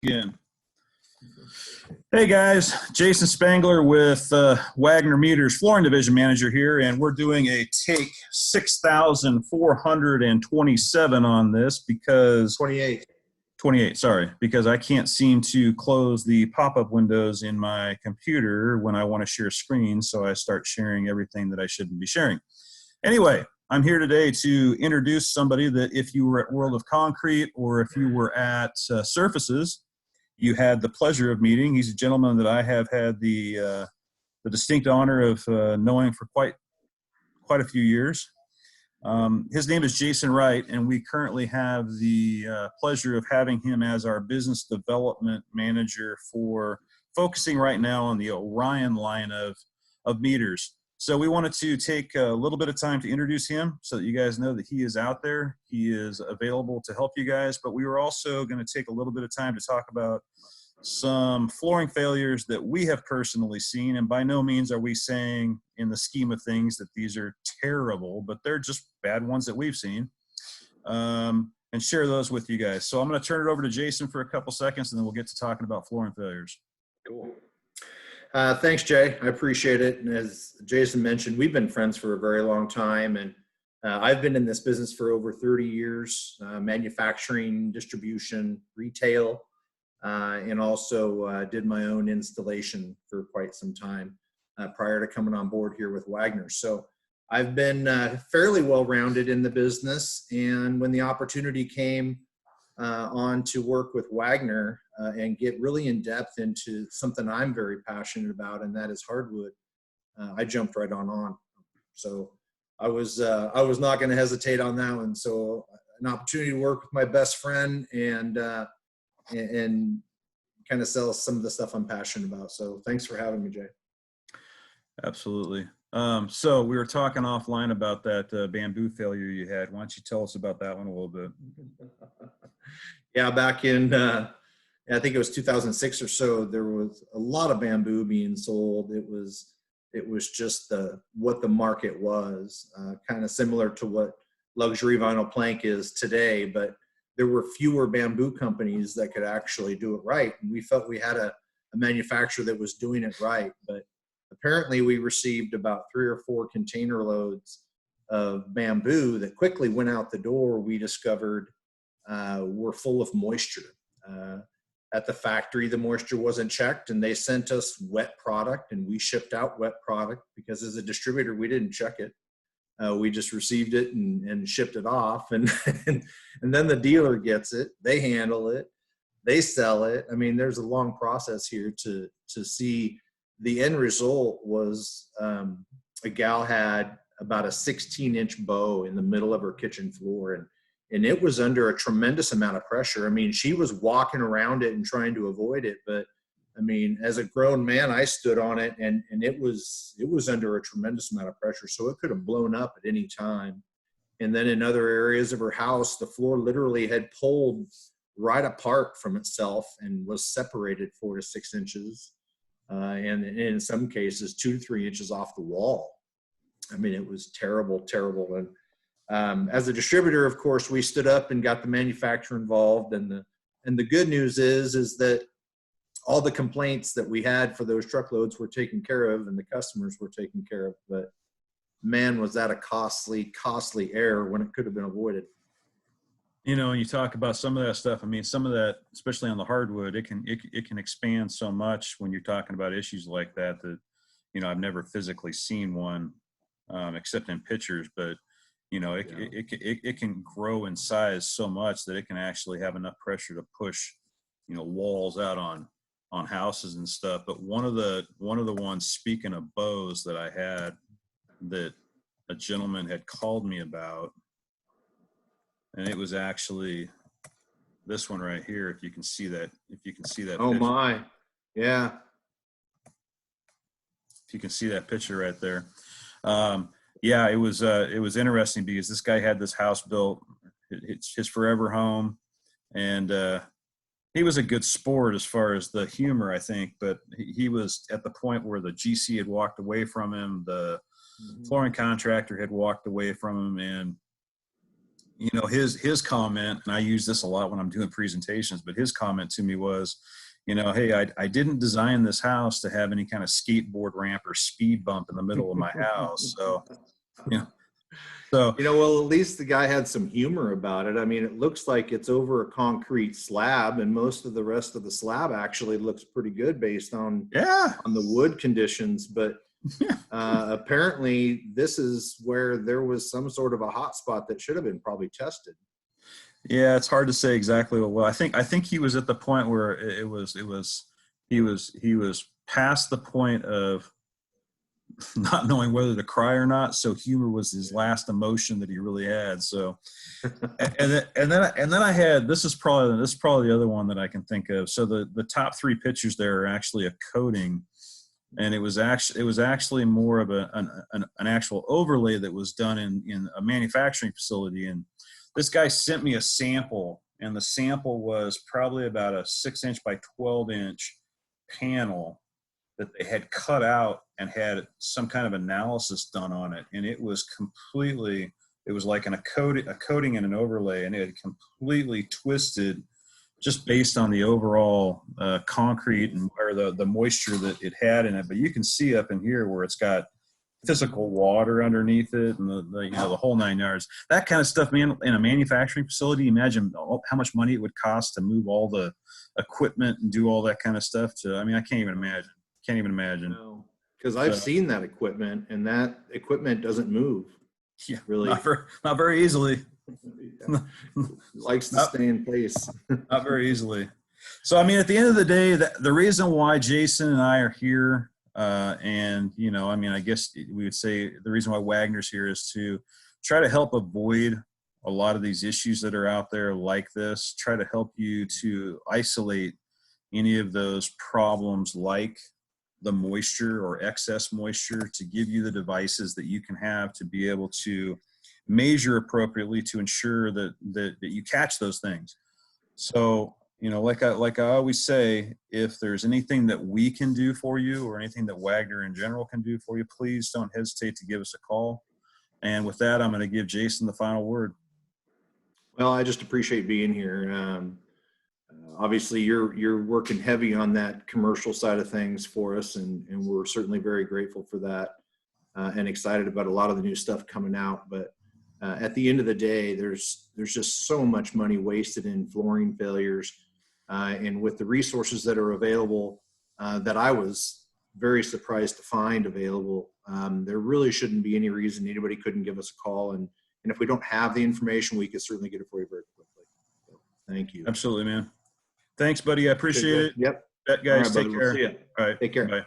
Again. Hey guys, Jason Spangler with Wagner Meters, flooring division manager here, and we're doing a take 6,427 on this because 28, sorry, because I can't seem to close the pop-up windows in my computer when I want to share screens, so I start sharing everything that I shouldn't be sharing. Anyway, I'm here today to introduce somebody that if you were at World of Concrete or if you were at Surfaces, you had the pleasure of meeting. He's a gentleman that I have had the distinct honor of knowing for quite a few years. His name is Jason Wright, and we currently have the pleasure of having him as our business development manager for focusing right now on the Orion line of meters. So we wanted to take a little bit of time to introduce him so that you guys know that he is out there. He is available to help you guys, but we were also going to take a little bit of time to talk about some flooring failures that we have personally seen. And by no means are we saying in the scheme of things that these are terrible, but they're just bad ones that we've seen, and share those with you guys. So I'm going to turn it over to Jason for a couple seconds, and then we'll get to talking about flooring failures. Cool. Thanks, Jay. I appreciate it. And as Jason mentioned, we've been friends for a very long time. And I've been in this business for over 30 years, manufacturing, distribution, retail, and also did my own installation for quite some time prior to coming on board here with Wagner. So I've been fairly well-rounded in the business. And when the opportunity came on to work with Wagner and get really in depth into something I'm very passionate about, and that is hardwood, I jumped right on. So I was not going to hesitate on that one. So an opportunity to work with my best friend and kind of sell some of the stuff I'm passionate about. So thanks for having me, Jay. Absolutely. So we were talking offline about that bamboo failure you had. Why don't you tell us about that one a little bit? Yeah, back in, I think it was 2006 or so, there was a lot of bamboo being sold. It was just what the market was, kind of similar to what luxury vinyl plank is today, but there were fewer bamboo companies that could actually do it right. And we felt we had a manufacturer that was doing it right, but apparently we received about 3 or 4 container loads of bamboo that quickly went out the door. We discovered were full of moisture. At the factory, the moisture wasn't checked, and they sent us wet product, and we shipped out wet product because as a distributor, we didn't check it. We just received it and shipped it off, and and then the dealer gets it, they handle it, they sell it. I mean, there's a long process here to see. The end result was a gal had about a 16-inch bow in the middle of her kitchen floor, and it was under a tremendous amount of pressure. I mean, she was walking around it and trying to avoid it, but I mean, as a grown man, I stood on it, and it was under a tremendous amount of pressure, so it could have blown up at any time. And then in other areas of her house, the floor literally had pulled right apart from itself and was separated 4 to 6 inches. And in some cases, 2 to 3 inches off the wall. I mean, it was terrible. And as a distributor, of course, we stood up and got the manufacturer involved. And the good news is that all the complaints that we had for those truckloads were taken care of, and the customers were taken care of. But man, was that a costly error when it could have been avoided. You know, and you talk about some of that stuff. I mean, some of that, especially on the hardwood, it can expand so much when you're talking about issues like that. You know, I've never physically seen one except in pictures, but you know, it can grow in size so much that it can actually have enough pressure to push, you know, walls out on houses and stuff. But one of the ones, speaking of bows, that I had that a gentleman had called me about. And it was actually this one right here. If you can see that Oh, picture. my. Yeah. If you can see that picture right there. Yeah, it was interesting because this guy had this house built. It's his forever home. And he was a good sport as far as the humor, I think. But he was at the point where the GC had walked away from him. The flooring contractor had walked away from him. And you know, his comment, and I use this a lot when I'm doing presentations, but his comment to me was, you know, hey, I didn't design this house to have any kind of skateboard ramp or speed bump in the middle of my house. So, you know, so You know, well, at least the guy had some humor about it. I mean, it looks like it's over a concrete slab, and most of the rest of the slab actually looks pretty good based yeah, on the wood conditions. But apparently, this is where there was some sort of a hot spot that should have been probably tested. yeah, it's hard to say exactly what. Well, I think he was at the point where he was past the point of not knowing whether to cry or not. So humor was his last emotion that he really had. So, and then I had, this is probably the other one that I can think of. So the top three pictures there are actually a coating, and it was actually more of an actual overlay that was done in a manufacturing facility. And this guy sent me a sample, and the sample was probably about a 6-inch by 12-inch panel that they had cut out and had some kind of analysis done on it. And it was like a coating and an overlay, and it had completely twisted just based on the overall concrete and where the moisture that it had in it. But you can see up in here where it's got physical water underneath it, and the whole 9 yards. That kind of stuff, man, in a manufacturing facility, imagine how much money it would cost to move all the equipment and do all that kind of stuff. I can't even imagine. No, because I've seen that equipment, and that equipment doesn't move. Yeah, really, not very easily. Likes to stay in place. Not very easily. So, I mean, at the end of the day, the reason why Jason and I are here, and, you know, I mean, I guess we would say the reason why Wagner's here is to try to help avoid a lot of these issues that are out there like this, try to help you to isolate any of those problems like the moisture or excess moisture, to give you the devices that you can have to be able to measure appropriately to ensure that you catch those things. So, you know, like I always say, if there's anything that we can do for you or anything that Wagner in general can do for you, please don't hesitate to give us a call. And with that, I'm going to give Jason the final word. Well, I just appreciate being here. Obviously, you're working heavy on that commercial side of things for us, and we're certainly very grateful for that, and excited about a lot of the new stuff coming out. But at the end of the day, there's just so much money wasted in flooring failures, and with the resources that are available, that I was very surprised to find available, there really shouldn't be any reason anybody couldn't give us a call, and if we don't have the information, we could certainly get it for you very quickly. So, thank you. Absolutely, man. Thanks, buddy. I appreciate it. Yep. That, guys, All right, take brother. care. We'll see you. All right. Take care. Bye.